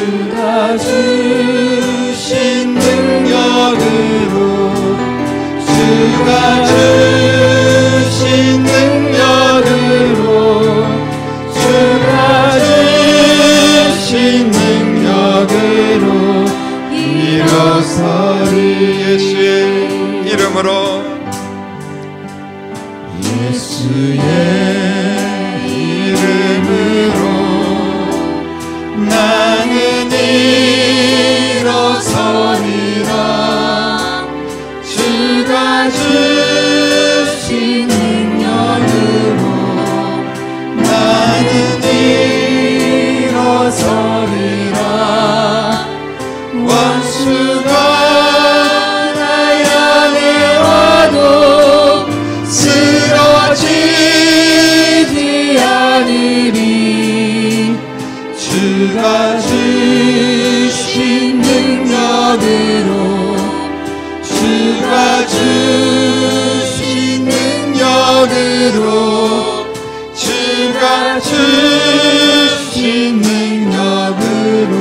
주가 주신 능력으로 주가 주신 능력으로 주가 주신 능력으로 일어서리. 예수의 이름으로 예수의 이름으로 나는 일어서리라. 주가 주신 능력으로 나는 일어서리라. 원수가 나의 안에 와도 쓰러지지 않으리. 주가 주신 능력으로 주가 주신 능력으로 주가 주신 능력으로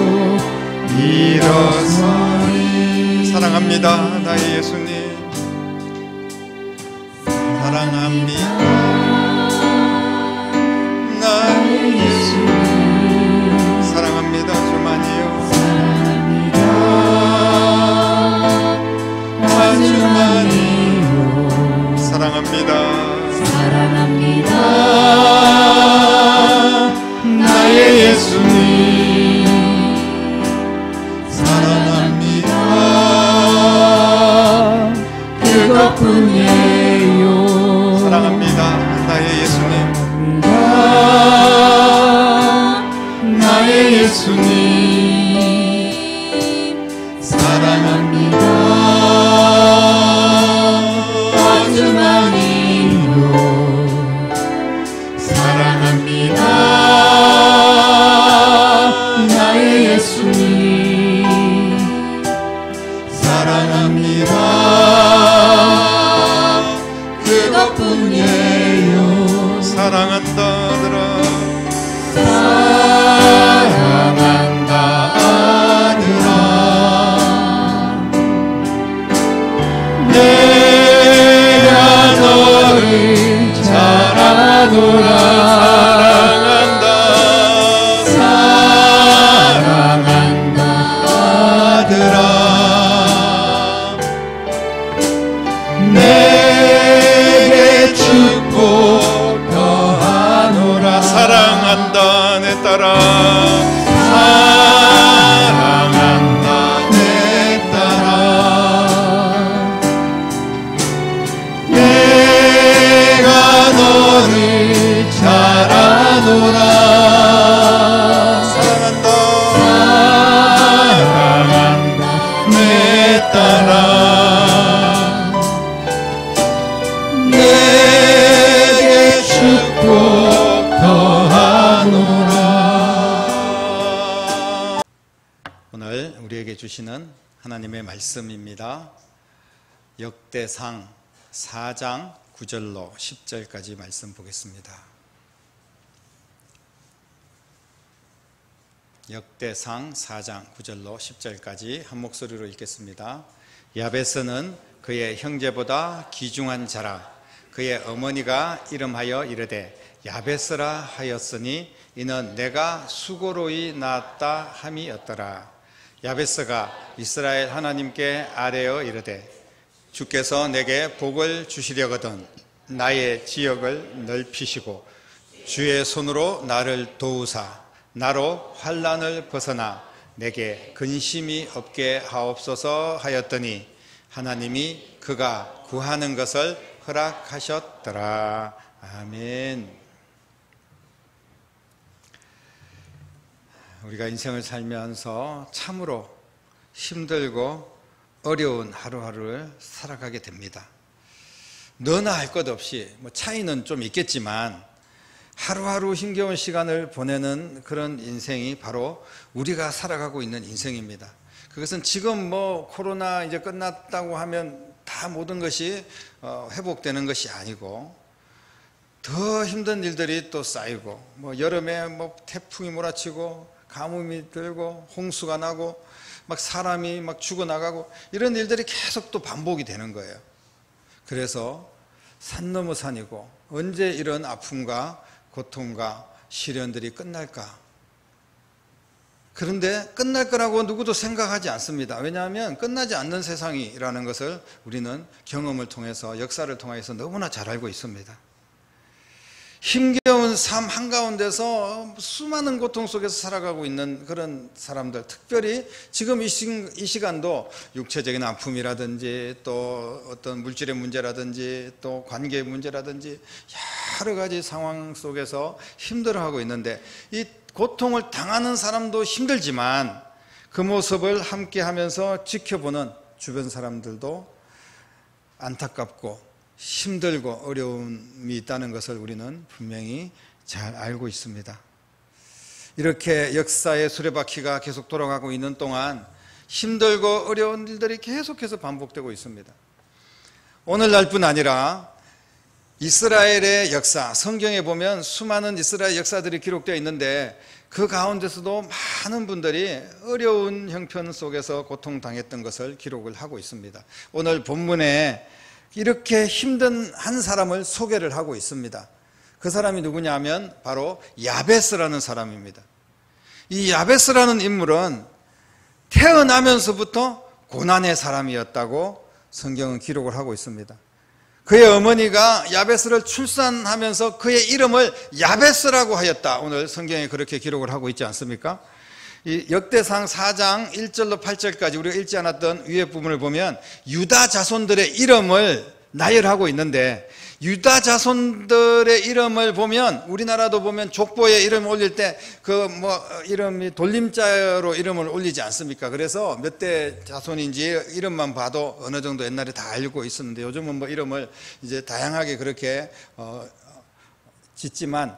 일어서리. 사랑합니다. 나의 예수님 사랑합니다. 나의 예수님 사랑합니다. 주만이요 주만이요 사랑합니다. 사랑합니다. 나의 예수님 사랑합니다. 그것뿐이에요. 사랑합니다. 나의 예수님 나의 예수님 사랑합니다. 주만이요 사랑합니다. 나의 예수님 사랑합니다. 그것뿐이에요. 사랑한다더라 사랑한다 아들아. 내가 너를 잘 아노라. 사랑한다 아들아. 내게 축복 더하노라. 사랑한다 내 딸아 사랑한다 내 딸아. 내가 너를 잘 아노라. 사랑한다 사랑한다 내 딸아. 내게 축복 더하노라. 오늘 우리에게 주시는 하나님의 말씀입니다. 역대상 4장 9절로 10절까지 말씀 보겠습니다. 역대상 4장 9절로 10절까지 한 목소리로 읽겠습니다. 야베스는 그의 형제보다 귀중한 자라. 그의 어머니가 이름하여 이르되 야베스라 하였으니 이는 내가 수고로이 낳았다 함이었더라. 야베스가 이스라엘 하나님께 아뢰어 이르되 주께서 내게 복을 주시려거든 나의 지역을 넓히시고 주의 손으로 나를 도우사 나로 환난을 벗어나 내게 근심이 없게 하옵소서 하였더니 하나님이 그가 구하는 것을 허락하셨더라. 아멘. 우리가 인생을 살면서 참으로 힘들고 어려운 하루하루를 살아가게 됩니다. 너나 할 것 없이 차이는 좀 있겠지만 하루하루 힘겨운 시간을 보내는 그런 인생이 바로 우리가 살아가고 있는 인생입니다. 그것은 지금 코로나 이제 끝났다고 하면 다 모든 것이 회복되는 것이 아니고 더 힘든 일들이 또 쌓이고 여름에 태풍이 몰아치고 가뭄이 들고 홍수가 나고 막 사람이 막 죽어나가고 이런 일들이 계속 또 반복이 되는 거예요. 그래서 산 넘어 산이고 언제 이런 아픔과 고통과 시련들이 끝날까? 그런데 끝날 거라고 누구도 생각하지 않습니다. 왜냐하면 끝나지 않는 세상이라는 것을 우리는 경험을 통해서 역사를 통해서 너무나 잘 알고 있습니다. 힘겨운 삶 한가운데서 수많은 고통 속에서 살아가고 있는 그런 사람들, 특별히 지금 이 시간도 육체적인 아픔이라든지 또 어떤 물질의 문제라든지 또 관계의 문제라든지 여러 가지 상황 속에서 힘들어하고 있는데, 이 고통을 당하는 사람도 힘들지만 그 모습을 함께 하면서 지켜보는 주변 사람들도 안타깝고 힘들고 어려움이 있다는 것을 우리는 분명히 잘 알고 있습니다. 이렇게 역사의 수레바퀴가 계속 돌아가고 있는 동안 힘들고 어려운 일들이 계속해서 반복되고 있습니다. 오늘날뿐 아니라 이스라엘의 역사, 성경에 보면 수많은 이스라엘 역사들이 기록되어 있는데 그 가운데서도 많은 분들이 어려운 형편 속에서 고통당했던 것을 기록을 하고 있습니다. 오늘 본문에 이렇게 힘든 한 사람을 소개를 하고 있습니다. 그 사람이 누구냐 하면 바로 야베스라는 사람입니다. 이 야베스라는 인물은 태어나면서부터 고난의 사람이었다고 성경은 기록을 하고 있습니다. 그의 어머니가 야베스를 출산하면서 그의 이름을 야베스라고 하였다. 오늘 성경에 그렇게 기록을 하고 있지 않습니까? 이 역대상 4장 1절로 8절까지 우리가 읽지 않았던 위의 부분을 보면 유다 자손들의 이름을 나열하고 있는데, 유다 자손들의 이름을 보면 우리나라도 보면 족보에 이름 올릴 때 그 이름이 돌림자로 이름을 올리지 않습니까? 그래서 몇 대 자손인지 이름만 봐도 어느 정도 옛날에 다 알고 있었는데, 요즘은 뭐 이름을 이제 다양하게 그렇게 짓지만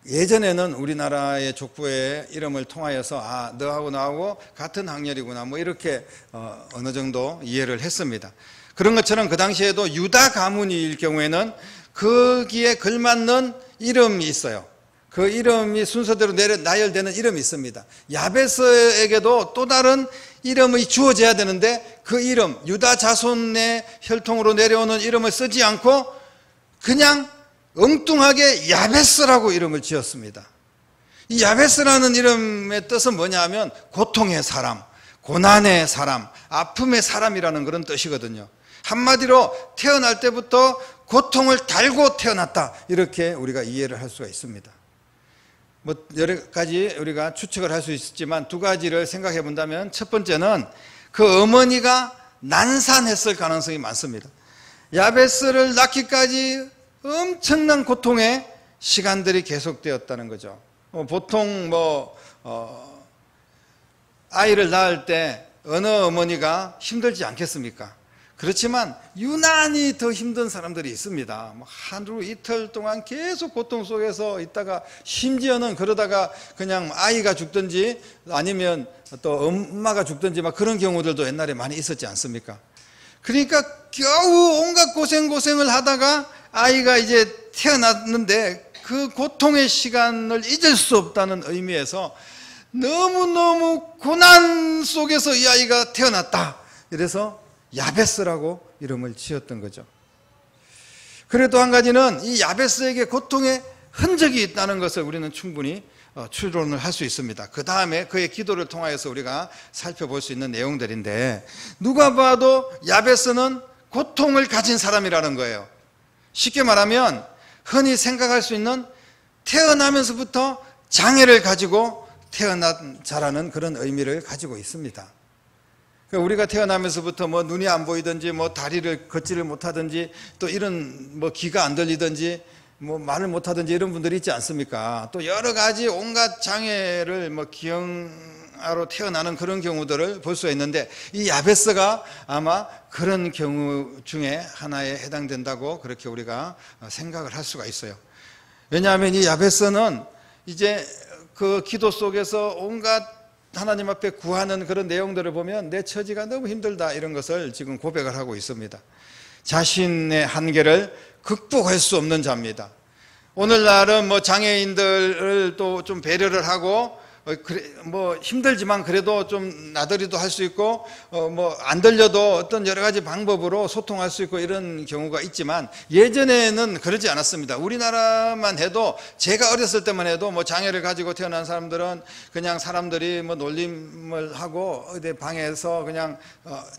예전에는 우리나라의 족보의 이름을 통하여서 너하고 나하고 같은 학렬이구나 뭐 이렇게 어느 정도 이해를 했습니다. 그런 것처럼 그 당시에도 유다 가문일 경우에는 거기에 걸맞는 이름이 있어요. 그 이름이 순서대로 나열되는 이름이 있습니다. 야베스에게도 또 다른 이름이 주어져야 되는데 그 이름, 유다 자손의 혈통으로 내려오는 이름을 쓰지 않고 그냥 엉뚱하게 야베스라고 이름을 지었습니다. 이 야베스라는 이름의 뜻은 뭐냐 하면 고통의 사람, 고난의 사람, 아픔의 사람이라는 그런 뜻이거든요. 한마디로 태어날 때부터 고통을 달고 태어났다, 이렇게 우리가 이해를 할 수가 있습니다. 뭐 여러 가지 우리가 추측을 할 수 있지만 두 가지를 생각해 본다면, 첫 번째는 그 어머니가 난산했을 가능성이 많습니다. 야베스를 낳기까지 엄청난 고통의 시간들이 계속되었다는 거죠. 보통 아이를 낳을 때 어느 어머니가 힘들지 않겠습니까? 그렇지만 유난히 더 힘든 사람들이 있습니다. 하루 이틀 동안 계속 고통 속에서 있다가 심지어는 그러다가 그냥 아이가 죽든지 아니면 또 엄마가 죽든지 막 그런 경우들도 옛날에 많이 있었지 않습니까? 그러니까 겨우 온갖 고생을 하다가 아이가 이제 태어났는데 그 고통의 시간을 잊을 수 없다는 의미에서 너무너무 고난 속에서 이 아이가 태어났다, 이래서 야베스라고 이름을 지었던 거죠. 그래도 한 가지는 이 야베스에게 고통의 흔적이 있다는 것을 우리는 충분히 추론을 할 수 있습니다. 그 다음에 그의 기도를 통하여서 우리가 살펴볼 수 있는 내용들인데, 누가 봐도 야베스는 고통을 가진 사람이라는 거예요. 쉽게 말하면 흔히 생각할 수 있는 태어나면서부터 장애를 가지고 자라는 그런 의미를 가지고 있습니다. 우리가 태어나면서부터 눈이 안 보이든지 다리를 걷지를 못하든지 또 이런 귀가 안 들리든지 말을 못하든지 이런 분들이 있지 않습니까? 또 여러 가지 온갖 장애를 기형아로 태어나는 그런 경우들을 볼 수가 있는데, 이 야베스가 아마 그런 경우 중에 하나에 해당된다고 그렇게 우리가 생각을 할 수가 있어요. 왜냐하면 이 야베스는 이제 그 기도 속에서 온갖 하나님 앞에 구하는 그런 내용들을 보면 내 처지가 너무 힘들다, 이런 것을 지금 고백을 하고 있습니다. 자신의 한계를 극복할 수 없는 자입니다. 오늘날은 장애인들을 또 좀 배려를 하고 그래, 뭐 힘들지만 그래도 좀 나들이도 할 수 있고 뭐 안 들려도 어떤 여러 가지 방법으로 소통할 수 있고 이런 경우가 있지만, 예전에는 그러지 않았습니다. 우리나라만 해도, 제가 어렸을 때만 해도 뭐 장애를 가지고 태어난 사람들은 그냥 사람들이 뭐 놀림을 하고 어디 방에서 그냥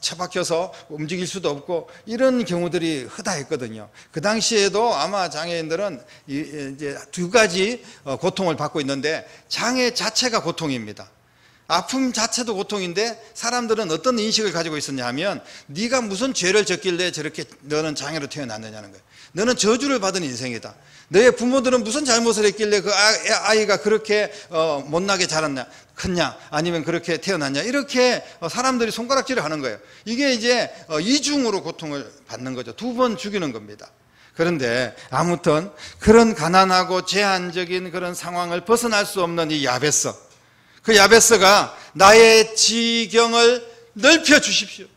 처박혀서 움직일 수도 없고 이런 경우들이 허다했거든요. 그 당시에도 아마 장애인들은 이제 두 가지 고통을 받고 있는데, 장애 자체가 고통입니다. 아픔 자체도 고통인데, 사람들은 어떤 인식을 가지고 있었냐 하면, 네가 무슨 죄를 졌길래 저렇게 너는 장애로 태어났느냐는 거예요. 너는 저주를 받은 인생이다. 너의 부모들은 무슨 잘못을 했길래 그 아이가 그렇게 못나게 자랐냐, 컸냐, 아니면 그렇게 태어났냐, 이렇게 사람들이 손가락질을 하는 거예요. 이게 이제 이중으로 고통을 받는 거죠. 두 번 죽이는 겁니다. 그런데 아무튼 그런 가난하고 제한적인 그런 상황을 벗어날 수 없는 이 야베스, 그 야베스가 나의 지경을 넓혀 주십시오,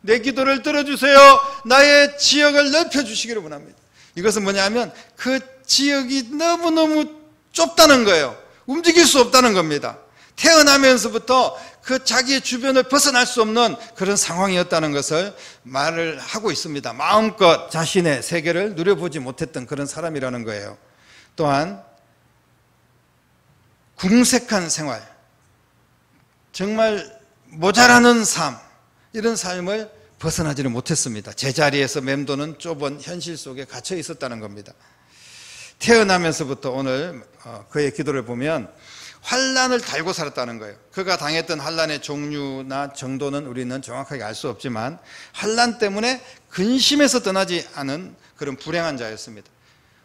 내 기도를 들어주세요, 나의 지역을 넓혀 주시기를 원합니다. 이것은 뭐냐면 그 지역이 너무너무 좁다는 거예요. 움직일 수 없다는 겁니다. 태어나면서부터 그 자기의 주변을 벗어날 수 없는 그런 상황이었다는 것을 말을 하고 있습니다. 마음껏 자신의 세계를 누려보지 못했던 그런 사람이라는 거예요. 또한 궁색한 생활, 정말 모자라는 삶, 이런 삶을 벗어나지를 못했습니다. 제자리에서 맴도는 좁은 현실 속에 갇혀 있었다는 겁니다. 태어나면서부터 오늘 그의 기도를 보면 환난을 달고 살았다는 거예요. 그가 당했던 환난의 종류나 정도는 우리는 정확하게 알 수 없지만, 환난 때문에 근심에서 떠나지 않은 그런 불행한 자였습니다.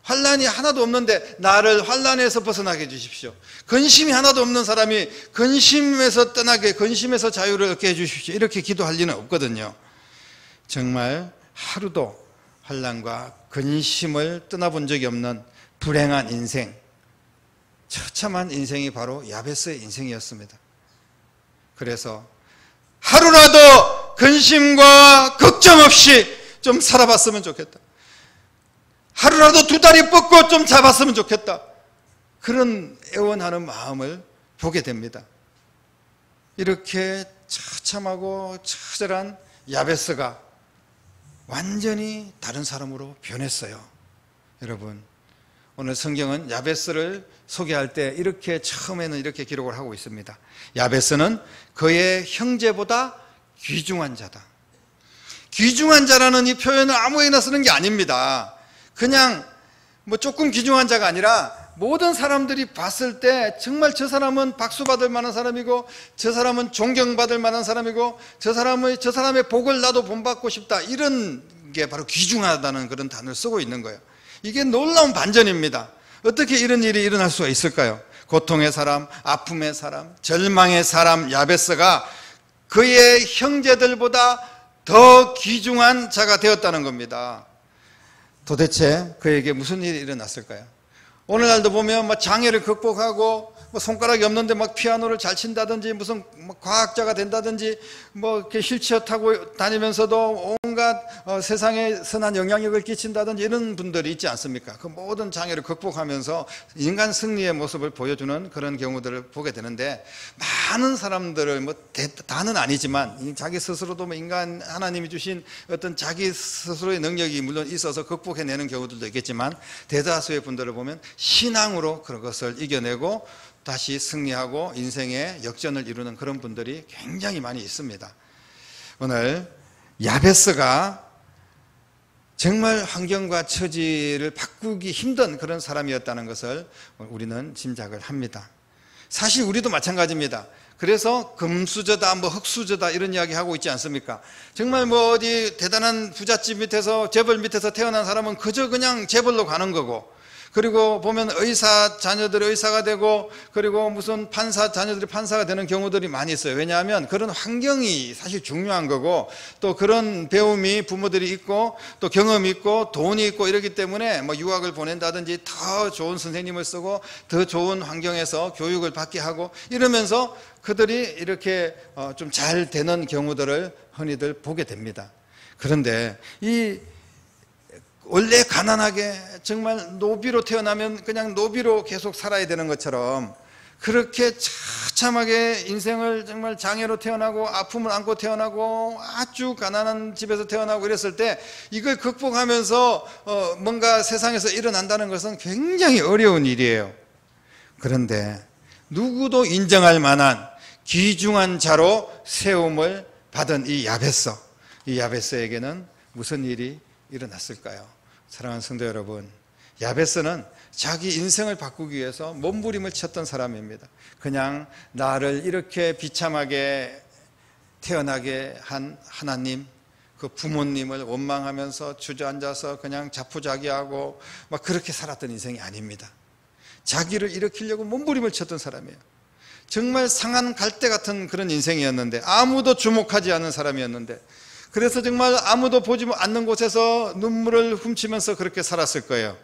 환난이 하나도 없는데 나를 환난에서 벗어나게 해주십시오. 근심이 하나도 없는 사람이 근심에서 떠나게, 근심에서 자유를 얻게 해주십시오, 이렇게 기도할 리는 없거든요. 정말 하루도 환난과 근심을 떠나본 적이 없는 불행한 인생, 처참한 인생이 바로 야베스의 인생이었습니다. 그래서 하루라도 근심과 걱정 없이 좀 살아봤으면 좋겠다, 하루라도 두 다리 뻗고 좀 잡았으면 좋겠다, 그런 애원하는 마음을 보게 됩니다. 이렇게 처참하고 처절한 야베스가 완전히 다른 사람으로 변했어요. 여러분, 오늘 성경은 야베스를 소개할 때 이렇게 처음에는 이렇게 기록을 하고 있습니다. 야베스는 그의 형제보다 귀중한 자다. 귀중한 자라는 이 표현을 아무에나 쓰는 게 아닙니다. 그냥 뭐 조금 귀중한 자가 아니라 모든 사람들이 봤을 때 정말 저 사람은 박수받을 만한 사람이고, 저 사람은 존경받을 만한 사람이고, 저 사람의 복을 나도 본받고 싶다, 이런 게 바로 귀중하다는 그런 단어를 쓰고 있는 거예요. 이게 놀라운 반전입니다. 어떻게 이런 일이 일어날 수가 있을까요? 고통의 사람, 아픔의 사람, 절망의 사람 야베스가 그의 형제들보다 더 귀중한 자가 되었다는 겁니다. 도대체 그에게 무슨 일이 일어났을까요? 오늘날도 보면 뭐 장애를 극복하고 뭐 손가락이 없는데 막 피아노를 잘 친다든지, 무슨 뭐 과학자가 된다든지, 뭐 이렇게 휠체어 타고 다니면서도 온갖 세상에 선한 영향력을 끼친다든지, 이런 분들이 있지 않습니까? 그 모든 장애를 극복하면서 인간 승리의 모습을 보여주는 그런 경우들을 보게 되는데, 많은 사람들을 뭐 다는 아니지만 자기 스스로도 뭐 인간 하나님이 주신 어떤 자기 스스로의 능력이 물론 있어서 극복해내는 경우들도 있겠지만, 대다수의 분들을 보면 신앙으로 그런 것을 이겨내고 다시 승리하고 인생의 역전을 이루는 그런 분들이 굉장히 많이 있습니다. 오늘 야베스가 정말 환경과 처지를 바꾸기 힘든 그런 사람이었다는 것을 우리는 짐작을 합니다. 사실 우리도 마찬가지입니다. 그래서 금수저다, 뭐 흙수저다, 이런 이야기 하고 있지 않습니까? 정말 뭐 어디 대단한 부잣집 밑에서, 재벌 밑에서 태어난 사람은 그저 그냥 재벌로 가는 거고, 그리고 보면 의사 자녀들이 의사가 되고, 그리고 무슨 판사 자녀들이 판사가 되는 경우들이 많이 있어요. 왜냐하면 그런 환경이 사실 중요한 거고, 또 그런 배움이 부모들이 있고, 또 경험이 있고, 돈이 있고, 이러기 때문에 뭐 유학을 보낸다든지 더 좋은 선생님을 쓰고 더 좋은 환경에서 교육을 받게 하고, 이러면서 그들이 이렇게 좀 잘 되는 경우들을 흔히들 보게 됩니다. 그런데 이 원래 가난하게 정말 노비로 태어나면 그냥 노비로 계속 살아야 되는 것처럼, 그렇게 처참하게 인생을 정말 장애로 태어나고 아픔을 안고 태어나고 아주 가난한 집에서 태어나고 이랬을 때 이걸 극복하면서 뭔가 세상에서 일어난다는 것은 굉장히 어려운 일이에요. 그런데 누구도 인정할 만한 귀중한 자로 세움을 받은 이 야베스에게는 무슨 일이 일어났을까요? 사랑하는 성도 여러분, 야베스는 자기 인생을 바꾸기 위해서 몸부림을 쳤던 사람입니다. 그냥 나를 이렇게 비참하게 태어나게 한 하나님, 그 부모님을 원망하면서 주저앉아서 그냥 자포자기하고 막 그렇게 살았던 인생이 아닙니다. 자기를 일으키려고 몸부림을 쳤던 사람이에요. 정말 상한 갈대 같은 그런 인생이었는데, 아무도 주목하지 않는 사람이었는데, 그래서 정말 아무도 보지 않는 곳에서 눈물을 훔치면서 그렇게 살았을 거예요.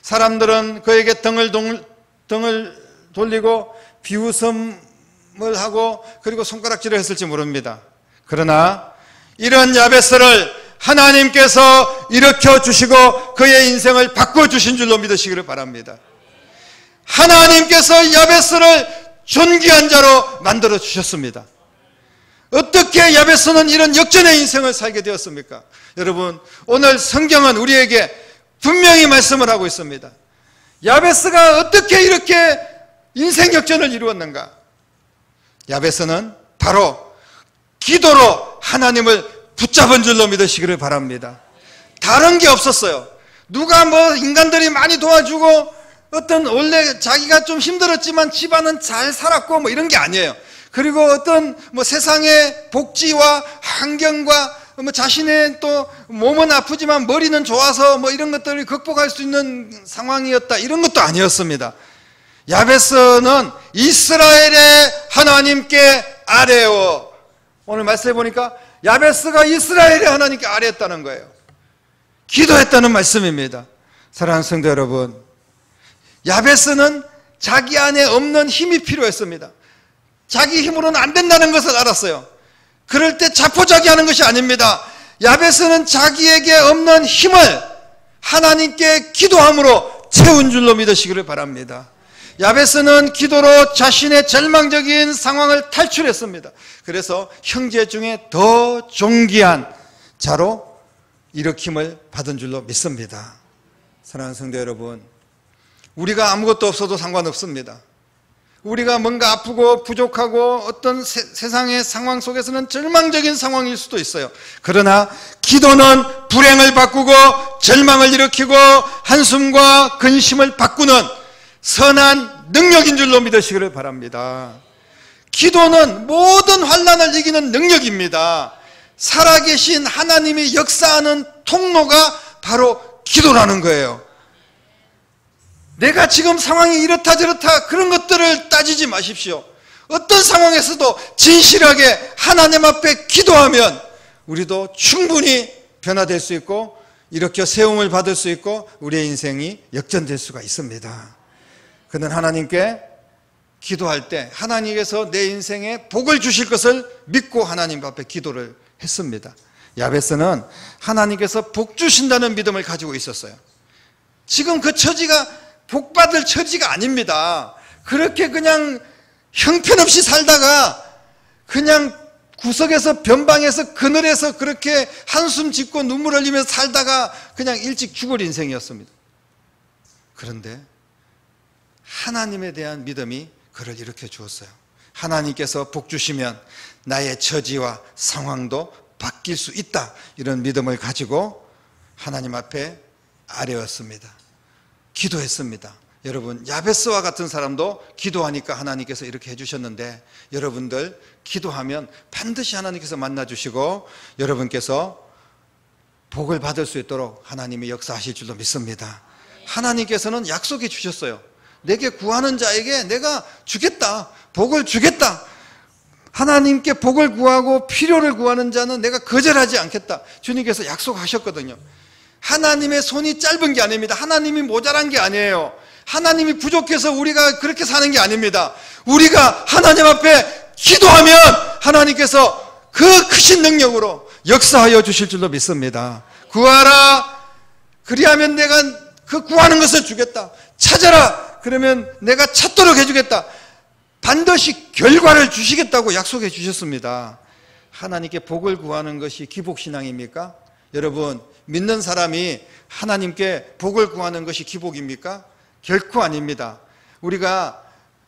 사람들은 그에게 등을 돌리고 비웃음을 하고 그리고 손가락질을 했을지 모릅니다. 그러나 이런 야베스를 하나님께서 일으켜 주시고 그의 인생을 바꿔 주신 줄로 믿으시기를 바랍니다. 하나님께서 야베스를 존귀한 자로 만들어 주셨습니다. 어떻게 야베스는 이런 역전의 인생을 살게 되었습니까? 여러분, 오늘 성경은 우리에게 분명히 말씀을 하고 있습니다. 야베스가 어떻게 이렇게 인생 역전을 이루었는가? 야베스는 바로 기도로 하나님을 붙잡은 줄로 믿으시기를 바랍니다. 다른 게 없었어요. 누가 뭐 인간들이 많이 도와주고 어떤 원래 자기가 좀 힘들었지만 집안은 잘 살았고 뭐 이런 게 아니에요. 그리고 어떤 뭐 세상의 복지와 환경과 뭐 자신의 또 몸은 아프지만 머리는 좋아서 뭐 이런 것들을 극복할 수 있는 상황이었다, 이런 것도 아니었습니다. 야베스는 이스라엘의 하나님께 아뢰어, 오늘 말씀해 보니까 야베스가 이스라엘의 하나님께 아뢰었다는 거예요. 기도했다는 말씀입니다. 사랑하는 성도 여러분, 야베스는 자기 안에 없는 힘이 필요했습니다. 자기 힘으로는 안 된다는 것을 알았어요. 그럴 때 자포자기하는 것이 아닙니다. 야베스는 자기에게 없는 힘을 하나님께 기도함으로 채운 줄로 믿으시기를 바랍니다. 야베스는 기도로 자신의 절망적인 상황을 탈출했습니다. 그래서 형제 중에 더 존귀한 자로 일으킴을 받은 줄로 믿습니다. 사랑하는 성도 여러분, 우리가 아무것도 없어도 상관없습니다. 우리가 뭔가 아프고 부족하고 어떤 세상의 상황 속에서는 절망적인 상황일 수도 있어요. 그러나 기도는 불행을 바꾸고 절망을 일으키고 한숨과 근심을 바꾸는 선한 능력인 줄로 믿으시기를 바랍니다. 기도는 모든 환난을 이기는 능력입니다. 살아계신 하나님이 역사하는 통로가 바로 기도라는 거예요. 내가 지금 상황이 이렇다 저렇다 그런 것들을 따지지 마십시오. 어떤 상황에서도 진실하게 하나님 앞에 기도하면 우리도 충분히 변화될 수 있고 일으켜 세움을 받을 수 있고 우리의 인생이 역전될 수가 있습니다. 그는 하나님께 기도할 때 하나님께서 내 인생에 복을 주실 것을 믿고 하나님 앞에 기도를 했습니다. 야베스는 하나님께서 복 주신다는 믿음을 가지고 있었어요. 지금 그 처지가 복받을 처지가 아닙니다. 그렇게 그냥 형편없이 살다가 그냥 구석에서 변방에서 그늘에서 그렇게 한숨 짓고 눈물 흘리면서 살다가 그냥 일찍 죽을 인생이었습니다. 그런데 하나님에 대한 믿음이 그를 일으켜 주었어요. 하나님께서 복 주시면 나의 처지와 상황도 바뀔 수 있다, 이런 믿음을 가지고 하나님 앞에 아뢰었습니다. 기도했습니다. 여러분, 야베스와 같은 사람도 기도하니까 하나님께서 이렇게 해주셨는데, 여러분들 기도하면 반드시 하나님께서 만나주시고 여러분께서 복을 받을 수 있도록 하나님이 역사하실 줄로 믿습니다. 하나님께서는 약속해 주셨어요. 내게 구하는 자에게 내가 주겠다, 복을 주겠다. 하나님께 복을 구하고 필요를 구하는 자는 내가 거절하지 않겠다, 주님께서 약속하셨거든요. 하나님의 손이 짧은 게 아닙니다. 하나님이 모자란 게 아니에요. 하나님이 부족해서 우리가 그렇게 사는 게 아닙니다. 우리가 하나님 앞에 기도하면 하나님께서 그 크신 능력으로 역사하여 주실 줄로 믿습니다. 구하라, 그리하면 내가 그 구하는 것을 주겠다. 찾아라, 그러면 내가 찾도록 해주겠다. 반드시 결과를 주시겠다고 약속해 주셨습니다. 하나님께 복을 구하는 것이 기복신앙입니까? 여러분, 믿는 사람이 하나님께 복을 구하는 것이 기복입니까? 결코 아닙니다. 우리가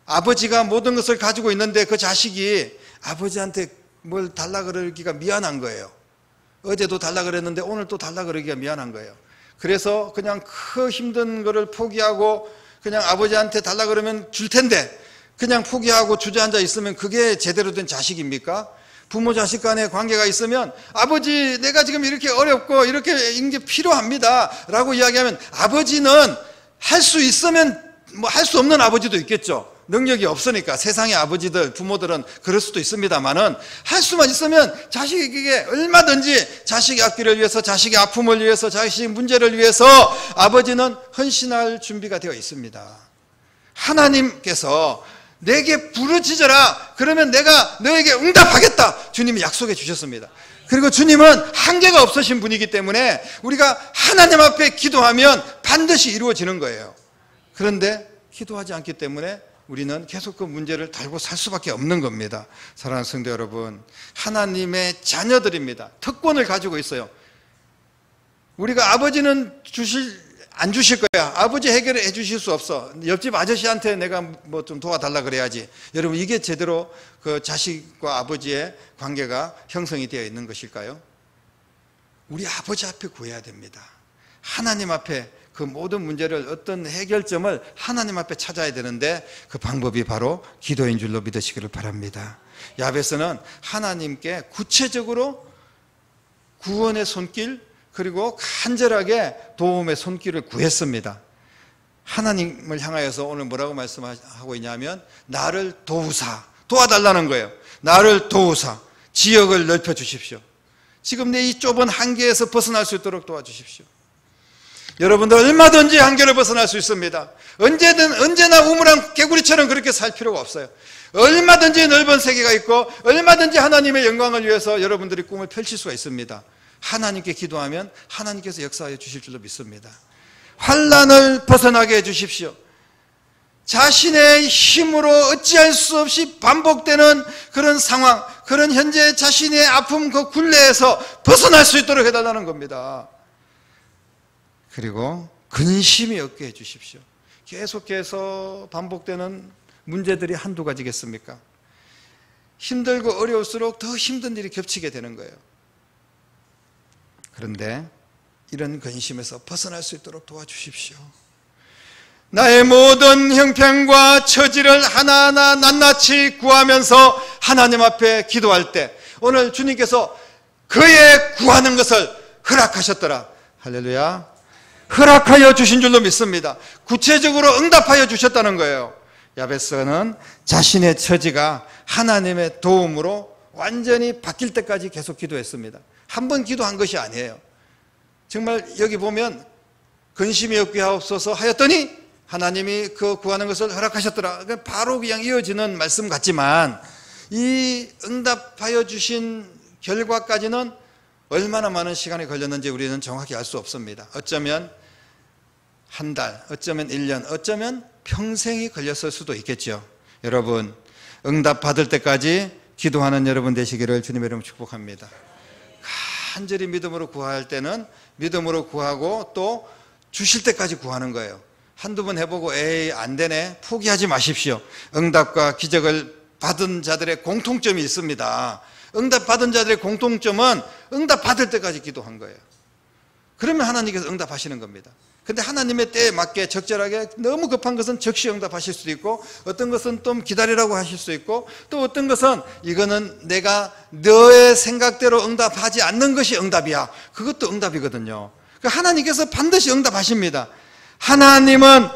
아버지가 모든 것을 가지고 있는데 그 자식이 아버지한테 뭘 달라 그러기가 미안한 거예요. 어제도 달라 그랬는데 오늘 또 달라 그러기가 미안한 거예요. 그래서 그냥 그 힘든 거를 포기하고 그냥 아버지한테 달라 그러면 줄 텐데 그냥 포기하고 주저앉아 있으면 그게 제대로 된 자식입니까? 부모 자식 간의 관계가 있으면 아버지 내가 지금 이렇게 어렵고 이렇게 이게 필요합니다 라고 이야기하면 아버지는 할 수 있으면 뭐 할 수 없는 아버지도 있겠죠. 능력이 없으니까 세상의 아버지들 부모들은 그럴 수도 있습니다만은 할 수만 있으면 자식에게 얼마든지 자식의 앞길을 위해서 자식의 아픔을 위해서 자식의 문제를 위해서 아버지는 헌신할 준비가 되어 있습니다. 하나님께서 내게 부르짖어라 그러면 내가 너에게 응답하겠다 주님이 약속해 주셨습니다. 그리고 주님은 한계가 없으신 분이기 때문에 우리가 하나님 앞에 기도하면 반드시 이루어지는 거예요. 그런데 기도하지 않기 때문에 우리는 계속 그 문제를 달고 살 수밖에 없는 겁니다. 사랑하는 성도 여러분, 하나님의 자녀들입니다. 특권을 가지고 있어요. 우리가 아버지는 안 주실 거야. 아버지 해결을 해 주실 수 없어. 옆집 아저씨한테 내가 뭐 좀 도와달라 그래야지. 여러분, 이게 제대로 그 자식과 아버지의 관계가 형성이 되어 있는 것일까요? 우리 아버지 앞에 구해야 됩니다. 하나님 앞에 그 모든 문제를 어떤 해결점을 하나님 앞에 찾아야 되는데 그 방법이 바로 기도인 줄로 믿으시기를 바랍니다. 야베스는 하나님께 구체적으로 구원의 손길 그리고 간절하게 도움의 손길을 구했습니다. 하나님을 향하여서 오늘 뭐라고 말씀하고 있냐면 나를 도우사, 도와달라는 거예요. 나를 도우사, 지역을 넓혀 주십시오. 지금 내 이 좁은 한계에서 벗어날 수 있도록 도와주십시오. 여러분들 얼마든지 한계를 벗어날 수 있습니다. 언제나 우물안 개구리처럼 그렇게 살 필요가 없어요. 얼마든지 넓은 세계가 있고 얼마든지 하나님의 영광을 위해서 여러분들이 꿈을 펼칠 수가 있습니다. 하나님께 기도하면 하나님께서 역사하여 주실 줄로 믿습니다. 환난을 벗어나게 해주십시오. 자신의 힘으로 어찌할 수 없이 반복되는 그런 상황, 그런 현재 자신의 아픔 그 굴레에서 벗어날 수 있도록 해달라는 겁니다. 그리고 근심이 없게 해주십시오. 계속해서 반복되는 문제들이 한두 가지겠습니까? 힘들고 어려울수록 더 힘든 일이 겹치게 되는 거예요. 그런데 이런 근심에서 벗어날 수 있도록 도와주십시오. 나의 모든 형편과 처지를 하나하나 낱낱이 구하면서 하나님 앞에 기도할 때 오늘 주님께서 그의 구하는 것을 허락하셨더라. 할렐루야. 허락하여 주신 줄로 믿습니다. 구체적으로 응답하여 주셨다는 거예요. 야베스는 자신의 처지가 하나님의 도움으로 완전히 바뀔 때까지 계속 기도했습니다. 한 번 기도한 것이 아니에요. 정말 여기 보면 근심이 없게 하옵소서 하였더니 하나님이 그 구하는 것을 허락하셨더라. 바로 그냥 이어지는 말씀 같지만 이 응답하여 주신 결과까지는 얼마나 많은 시간이 걸렸는지 우리는 정확히 알 수 없습니다. 어쩌면 한 달, 어쩌면 1년, 어쩌면 평생이 걸렸을 수도 있겠죠. 여러분, 응답 받을 때까지 기도하는 여러분 되시기를 주님의 이름으로 축복합니다. 간절히 믿음으로 구할 때는 믿음으로 구하고 또 주실 때까지 구하는 거예요. 한두 번 해보고 에이 안 되네 포기하지 마십시오. 응답과 기적을 받은 자들의 공통점이 있습니다. 응답 받은 자들의 공통점은 응답 받을 때까지 기도한 거예요. 그러면 하나님께서 응답하시는 겁니다. 근데 하나님의 때에 맞게 적절하게 너무 급한 것은 즉시 응답하실 수도 있고 어떤 것은 좀 기다리라고 하실 수 있고 또 어떤 것은 이거는 내가 너의 생각대로 응답하지 않는 것이 응답이야. 그것도 응답이거든요. 하나님께서 반드시 응답하십니다. 하나님은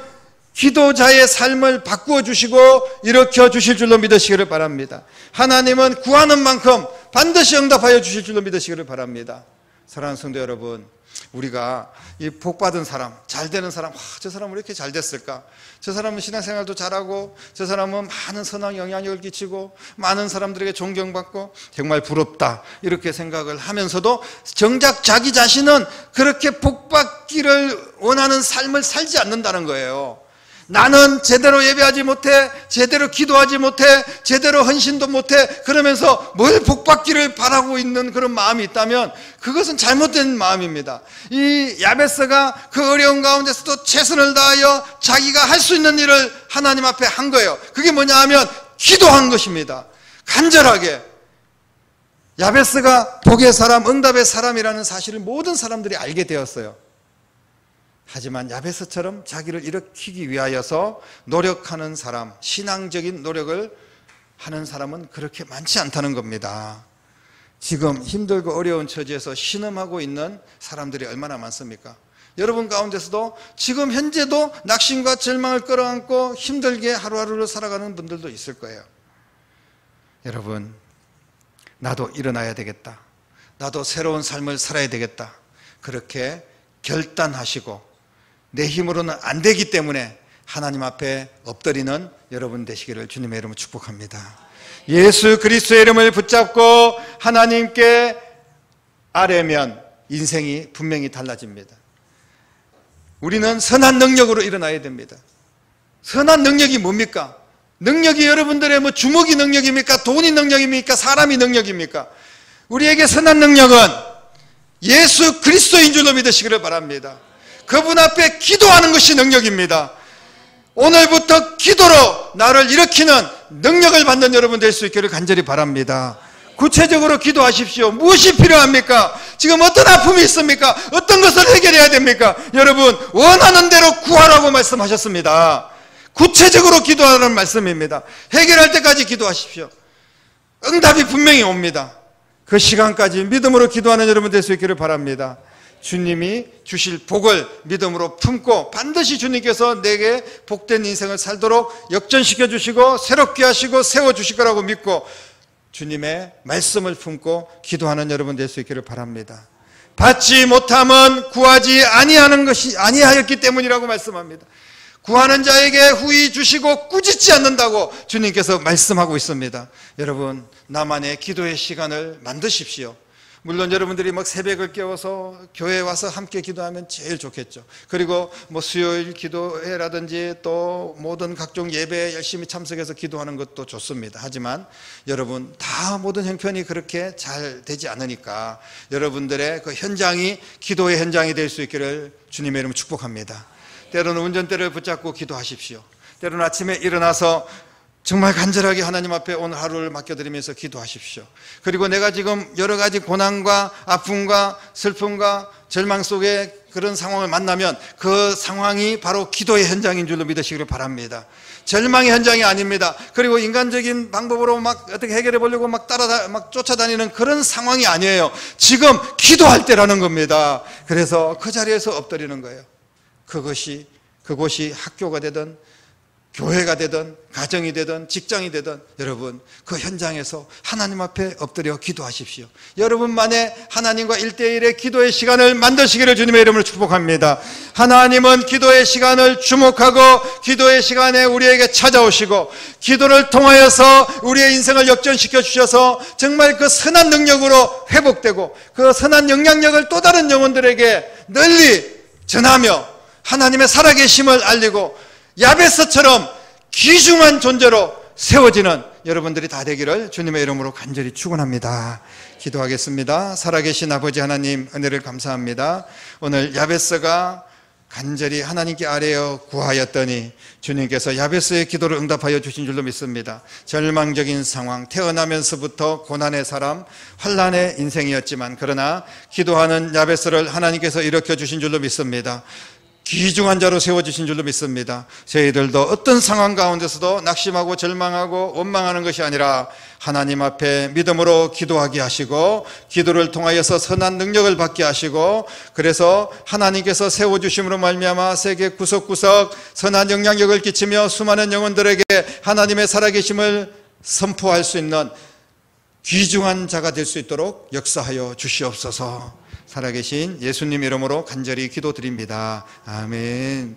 기도자의 삶을 바꾸어 주시고 일으켜 주실 줄로 믿으시기를 바랍니다. 하나님은 구하는 만큼 반드시 응답하여 주실 줄로 믿으시기를 바랍니다. 사랑하는 성도 여러분, 우리가 이 복받은 사람, 잘 되는 사람, 저 사람은 왜 이렇게 잘 됐을까? 저 사람은 신앙생활도 잘하고 저 사람은 많은 선한 영향력을 끼치고 많은 사람들에게 존경받고 정말 부럽다 이렇게 생각을 하면서도 정작 자기 자신은 그렇게 복받기를 원하는 삶을 살지 않는다는 거예요. 나는 제대로 예배하지 못해, 제대로 기도하지 못해, 제대로 헌신도 못해, 그러면서 뭘 복받기를 바라고 있는 그런 마음이 있다면 그것은 잘못된 마음입니다. 이 야베스가 그 어려운 가운데서도 최선을 다하여 자기가 할 수 있는 일을 하나님 앞에 한 거예요. 그게 뭐냐 하면 기도한 것입니다. 간절하게. 야베스가 복의 사람, 응답의 사람이라는 사실을 모든 사람들이 알게 되었어요. 하지만 야베스처럼 자기를 일으키기 위하여서 노력하는 사람, 신앙적인 노력을 하는 사람은 그렇게 많지 않다는 겁니다. 지금 힘들고 어려운 처지에서 신음하고 있는 사람들이 얼마나 많습니까? 여러분 가운데서도 지금 현재도 낙심과 절망을 끌어안고 힘들게 하루하루를 살아가는 분들도 있을 거예요. 여러분, 나도 일어나야 되겠다, 나도 새로운 삶을 살아야 되겠다, 그렇게 결단하시고 내 힘으로는 안 되기 때문에 하나님 앞에 엎드리는 여러분 되시기를 주님의 이름으로 축복합니다. 예수 그리스도의 이름을 붙잡고 하나님께 아뢰면 인생이 분명히 달라집니다. 우리는 선한 능력으로 일어나야 됩니다. 선한 능력이 뭡니까? 능력이 여러분들의 뭐 주먹이 능력입니까? 돈이 능력입니까? 사람이 능력입니까? 우리에게 선한 능력은 예수 그리스도인 줄로 믿으시기를 바랍니다. 그분 앞에 기도하는 것이 능력입니다. 오늘부터 기도로 나를 일으키는 능력을 받는 여러분 될 수 있기를 간절히 바랍니다. 구체적으로 기도하십시오. 무엇이 필요합니까? 지금 어떤 아픔이 있습니까? 어떤 것을 해결해야 됩니까? 여러분, 원하는 대로 구하라고 말씀하셨습니다. 구체적으로 기도하라는 말씀입니다. 해결할 때까지 기도하십시오. 응답이 분명히 옵니다. 그 시간까지 믿음으로 기도하는 여러분 될 수 있기를 바랍니다. 주님이 주실 복을 믿음으로 품고 반드시 주님께서 내게 복된 인생을 살도록 역전시켜 주시고 새롭게 하시고 세워주실 거라고 믿고 주님의 말씀을 품고 기도하는 여러분 될 수 있기를 바랍니다. 받지 못함은 구하지 아니하였기 때문이라고 말씀합니다. 구하는 자에게 후히 주시고 꾸짖지 않는다고 주님께서 말씀하고 있습니다. 여러분, 나만의 기도의 시간을 만드십시오. 물론 여러분들이 막 새벽을 깨워서 교회에 와서 함께 기도하면 제일 좋겠죠. 그리고 뭐 수요일 기도회라든지 또 모든 각종 예배에 열심히 참석해서 기도하는 것도 좋습니다. 하지만 여러분, 다 모든 형편이 그렇게 잘 되지 않으니까 여러분들의 그 현장이 기도의 현장이 될 수 있기를 주님의 이름으로 축복합니다. 때로는 운전대를 붙잡고 기도하십시오. 때로는 아침에 일어나서 정말 간절하게 하나님 앞에 오늘 하루를 맡겨드리면서 기도하십시오. 그리고 내가 지금 여러 가지 고난과 아픔과 슬픔과 절망 속에 그런 상황을 만나면 그 상황이 바로 기도의 현장인 줄로 믿으시기를 바랍니다. 절망의 현장이 아닙니다. 그리고 인간적인 방법으로 막 어떻게 해결해 보려고 막 쫓아다니는 그런 상황이 아니에요. 지금 기도할 때라는 겁니다. 그래서 그 자리에서 엎드리는 거예요. 그것이 학교가 되든 교회가 되든 가정이 되든 직장이 되든 여러분 그 현장에서 하나님 앞에 엎드려 기도하십시오. 여러분만의 하나님과 1대1의 기도의 시간을 만드시기를 주님의 이름으로 축복합니다. 하나님은 기도의 시간을 주목하고 기도의 시간에 우리에게 찾아오시고 기도를 통하여서 우리의 인생을 역전시켜 주셔서 정말 그 선한 능력으로 회복되고 그 선한 영향력을 또 다른 영혼들에게 널리 전하며 하나님의 살아계심을 알리고 야베스처럼 귀중한 존재로 세워지는 여러분들이 다 되기를 주님의 이름으로 간절히 축원합니다. 기도하겠습니다. 살아계신 아버지 하나님, 은혜를 감사합니다. 오늘 야베스가 간절히 하나님께 아뢰어 구하였더니 주님께서 야베스의 기도를 응답하여 주신 줄로 믿습니다. 절망적인 상황, 태어나면서부터 고난의 사람, 환난의 인생이었지만 그러나 기도하는 야베스를 하나님께서 일으켜 주신 줄로 믿습니다. 귀중한 자로 세워주신 줄로 믿습니다. 저희들도 어떤 상황 가운데서도 낙심하고 절망하고 원망하는 것이 아니라 하나님 앞에 믿음으로 기도하게 하시고 기도를 통하여서 선한 능력을 받게 하시고 그래서 하나님께서 세워주심으로 말미암아 세계 구석구석 선한 영향력을 끼치며 수많은 영혼들에게 하나님의 살아계심을 선포할 수 있는 귀중한 자가 될 수 있도록 역사하여 주시옵소서. 살아계신 예수님 이름으로 간절히 기도드립니다. 아멘.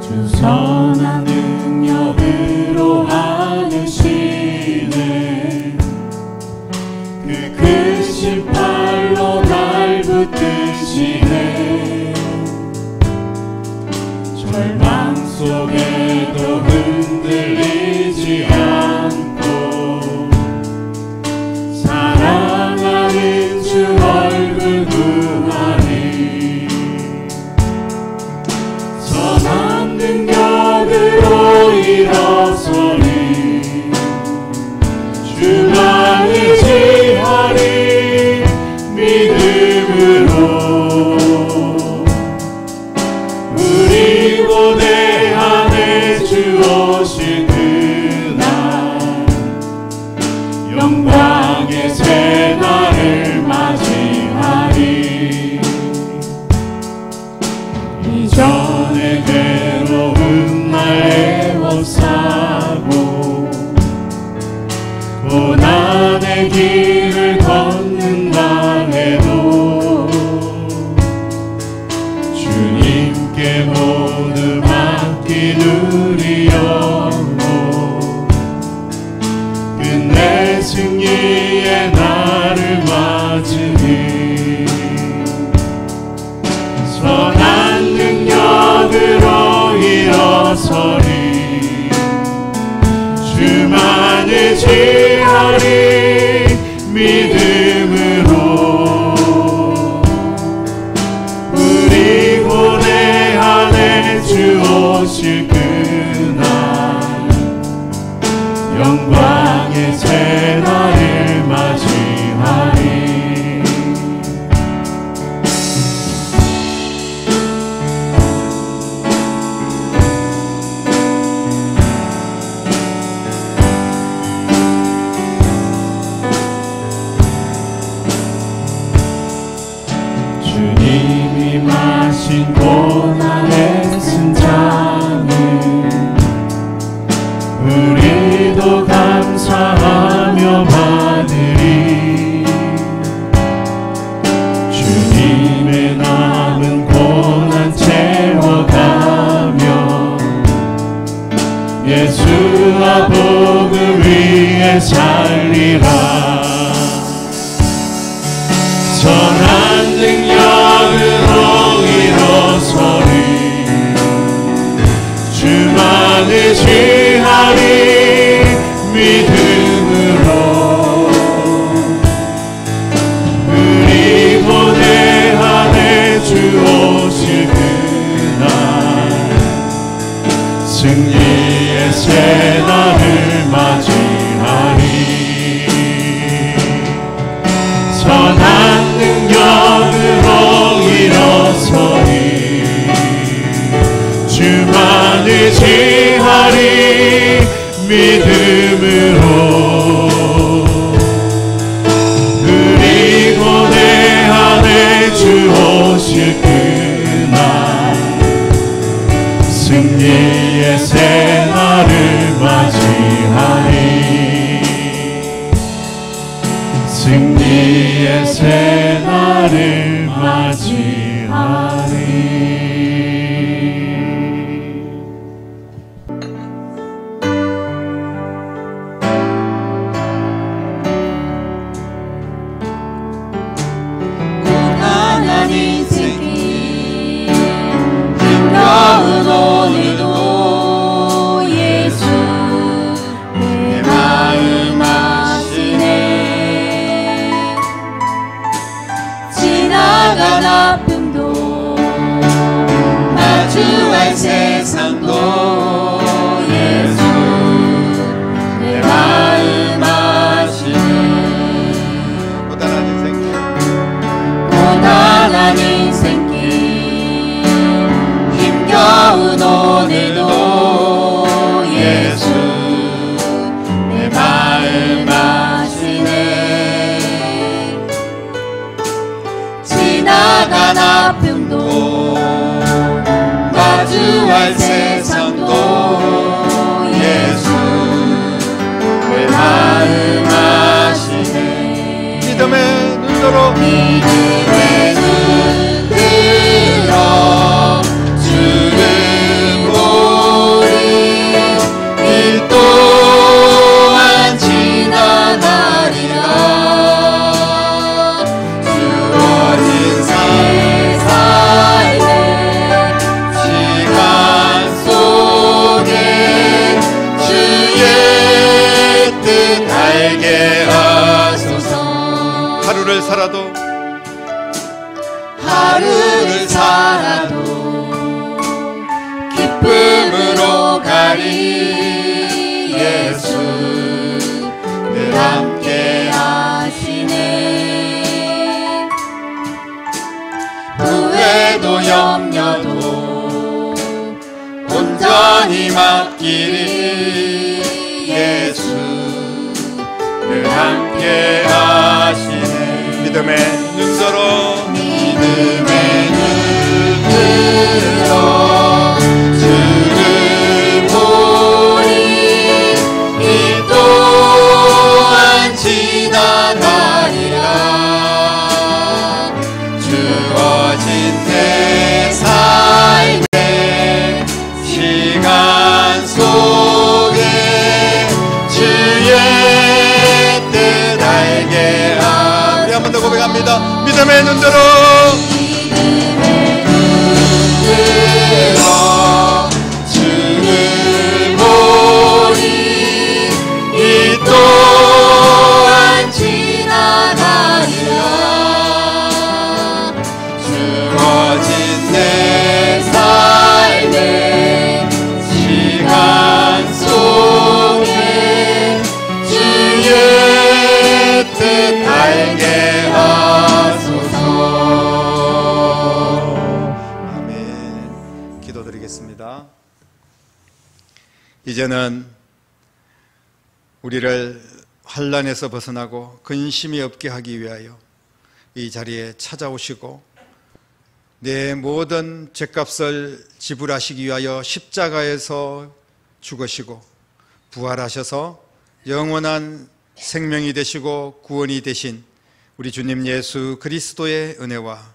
주 선한 능력으로 하시네 그 크신 팔로 날 붙드시네 길을 걷는다 해도 주님께 모두 맡기누리요. 끝내 승리의 날을 맞으니 선한 능력으로 일어서리. 주만을 지하리 믿음으로. 우리 고뇌 안에 주 오실 그날 영광의 새날을 맞이하리. 주님이 마신 고난의 승잔을 우리도 감사하며 받으리. 주님의 남은 고난 채워가며 예수와 복음 위에 살리라. 선한 능력으로 일어서리. 주만을 지하리 믿음으로. 우리 고뇌 안에 주 오실 그날 승리의 새날을 맞이하리. 선한 능력으로 일어서리. 주만을 지하리 믿음으로. 우리 고뇌 안에 주 오실 그날 승리의 새날을 맞이하리. 승리의 새날을 맞이하리. 고단한 인생길 힘겨운 오늘도 예수 내 마음 아시네. 지나간 아픔도 마주할 세상도 예수 내 마음 아시네. 고단한 인생길 고단한 인생길 힘겨운 오늘도 예수 내 마음 아시네. 지나간 아픔도 마주할 세상도 예수 내 마음 아시네. 믿음의 눈으로 믿음의 눈 들어 주를 보리. 이 또한 지나가리라. 주어진 새 삶의 시간 속에 주의 뜻 알게 하소서. 하루를 살아도 하루를 살아도 기쁨으로 가리. 예수 늘 함께 하시네. 후회도 염려도 온전히 맡기리. 예수 늘 함께 하시네. 믿음의 눈으로 믿음의 눈 들어 주를 보리. 이 또한 지나 믿음의 눈으로 주를 보니 이 또한 지나가리라. 주어진 내 삶의 시간 속에 주의 뜻 알게 하소서. 아멘. 기도드리겠습니다. 이제는 우리를 환난에서 벗어나고 근심이 없게 하기 위하여 이 자리에 찾아오시고 내 모든 죄값을 지불하시기 위하여 십자가에서 죽으시고 부활하셔서 영원한 생명이 되시고 구원이 되신 우리 주님 예수 그리스도의 은혜와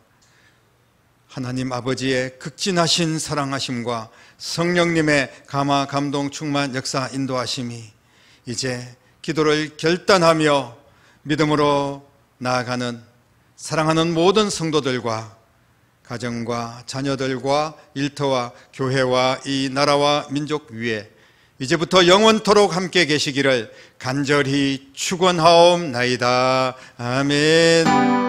하나님 아버지의 극진하신 사랑하심과 성령님의 감화 감동 충만 역사 인도하심이 이제 기도를 결단하며 믿음으로 나아가는 사랑하는 모든 성도들과 가정과 자녀들과 일터와 교회와 이 나라와 민족 위에 이제부터 영원토록 함께 계시기를 간절히 축원하옵나이다. 아멘.